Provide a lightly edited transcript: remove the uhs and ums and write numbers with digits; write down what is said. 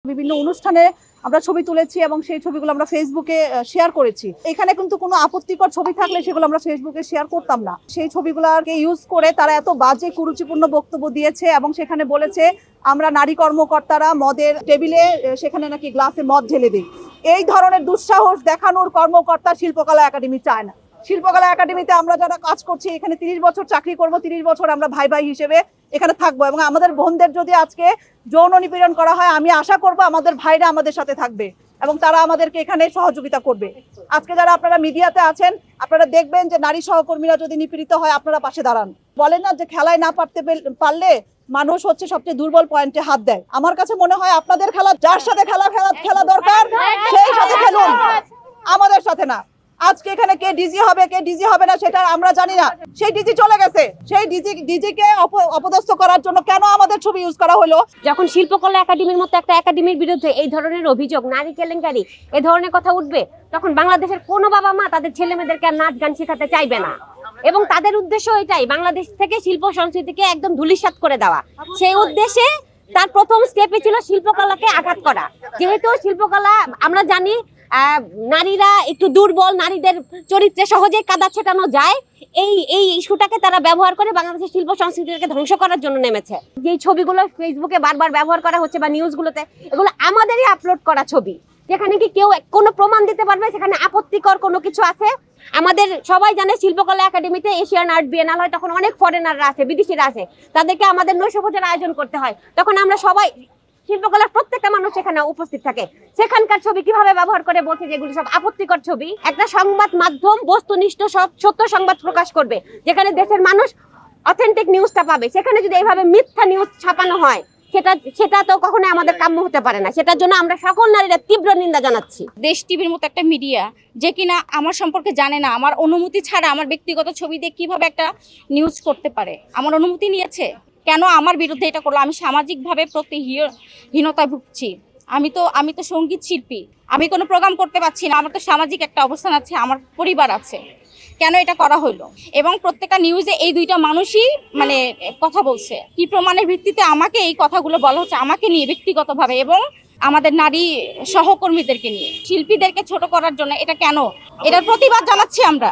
বিভিন্ন অনুষ্ঠানে আমরা ছবি তুলেছি এবং সেই ছবিগুলো আমরা ফেসবুকে শেয়ার করেছি। এখানে কিন্তু কোনো আপত্তিকর ছবি থাকলে সেগুলো আমরা ফেসবুকে শেয়ার করতাম না। সেই ছবিগুলোকে ইউজ করে তারা এত বাজে কুরুচিপূর্ণ বক্তব্য দিয়েছে এবং সেখানে বলেছে আমরা নারী কর্মকর্তারা মদের টেবিলে সেখানে নাকি গ্লাসে মদ ঢেলে দিই। এই ধরনের দুঃসাহস দেখানোর কর্মকর্তা শিল্পকলা একাডেমি চায় না। শিল্পকলা একাডেমিতে আমরা যারা কাজ করছি এখানে 30 বছর চাকরি করব, 30 বছর আমরা ভাই ভাই হিসেবে এখানে থাকবো এবং আমাদের বোনদের যদি আজকে যৌন নিপীড়ন করা হয় আমি আশা করব আমাদের ভাইরা আমাদের সাথে থাকবে এবং তারা আমাদেরকে এখানে সহযোগিতা করবে। আজকে যারা আপনারা মিডিয়াতে আছেন আপনারা দেখবেন যে নারী সহকর্মীরা যদি নিপীড়িত হয় আপনারা পাশে দাঁড়ান। বলেন না যে খেলায় না পারলে মানুষ হচ্ছে সবচেয়ে দুর্বল পয়েন্টে হাত দেয়। আমার কাছে মনে হয় আপনাদের খেলা যার সাথে খেলা দরকার সেই সাথে খেলুন, আমাদের সাথে না। আজকে এখানে কে ডিজি হবে কে ডিজি হবে না সেটা আমরা জানি না। সেই ডিজি চলে গেছে, সেই ডিজিকে অপদস্থ করার জন্য কেন আমাদের ছবি ইউজ করা হলো? যখন শিল্পকলা একাডেমির মতো একটা একাডেমির বিরুদ্ধে এই ধরনের অভিযোগ, নারী কেলেঙ্কারি, এই ধরনের কথা উঠবে, তখন বাংলাদেশের কোনো বাবা মা তাদের ছেলে মেয়েদেরকে আর নাচ গান শেখাতে চাইবে না। এবং তাদের উদ্দেশ্য এটাই, বাংলাদেশ থেকে শিল্প সংস্কৃতিকে একদম ধূলিসাৎ করে দেওয়া। সেই উদ্দেশ্যে তার প্রথম স্টেপে ছিল শিল্পকলাকে আঘাত করা। যেহেতু শিল্পকলা আমরা জানি নারীরা একটু দুর্বল, নারীদের চরিত্রে সহজেই কাদা ছেটানো যায়, এই ইস্যুটাকে তারা ব্যবহার করে বাংলাদেশের শিল্প সংস্কৃতিকে ধ্বংস করার জন্য নেমেছে। যেই ছবিগুলো ফেসবুকে বারবার ব্যবহার করা হচ্ছে বা নিউজগুলোতে, এগুলো আমাদেরই আপলোড করা ছবি, যেখানে কি কেউ কোনো প্রমাণ দিতে পারবে সেখানে আপত্তিকর কোনো কিছু আছে? আমাদের সবাই জানে শিল্পকলা একাডেমিতে এশিয়ান আর্ট বিয়েনাল হয়, তখন অনেক ফরেনাররা আছে, বিদেশিরা আছে, তাদেরকে আমাদের নৈশভোজের আয়োজন করতে হয়। তখন আমরা সবাই শিল্পকলার প্রত্যেকটা মানুষ সেখানে উপস্থিত থাকে। সেখানকার ছবি কিভাবে ব্যবহার করে বলছে যেগুলো সব আপত্তিকর ছবি। একটা সংবাদ মাধ্যম বস্তুনিষ্ঠ সত্য সংবাদ প্রকাশ করবে, যেখানে দেশের মানুষ অথেন্টিক নিউজটা পাবে। সেখানে যদি এইভাবে মিথ্যা নিউজ ছাপানো হয় সেটা তো কখনো আমাদের কাম্য হতে পারে না। সেটার জন্য আমরা সকল নারীরা তীব্র নিন্দা জানাচ্ছি। দেশ টিভির মতো একটা মিডিয়া যে কিনা আমার সম্পর্কে জানে না, আমার অনুমতি ছাড়া আমার ব্যক্তিগত ছবি দিয়ে কিভাবে একটা নিউজ করতে পারে? আমার অনুমতি নিয়েছে কেন আমার বিরুদ্ধে এটা করলো? আমি সামাজিকভাবে প্রতিহীনতায় ভুগছি। আমি তো সঙ্গীত শিল্পী, আমি কোনো প্রোগ্রাম করতে পারছি না, আমার তো সামাজিক একটা অবস্থান আছে, আমার পরিবার আছে। কেন এটা করা হলো? এবং প্রত্যেকটা নিউজে এই দুইটা মানুষই মানে কথা বলছে। কি প্রমাণের ভিত্তিতে আমাকে এই কথাগুলো বলা হচ্ছে? আমাকে নিয়ে ব্যক্তিগতভাবে এবং আমাদের নারী সহকর্মীদেরকে নিয়ে, শিল্পীদেরকে ছোট করার জন্য। এটা কেন? এটার প্রতিবাদ জানাচ্ছি আমরা।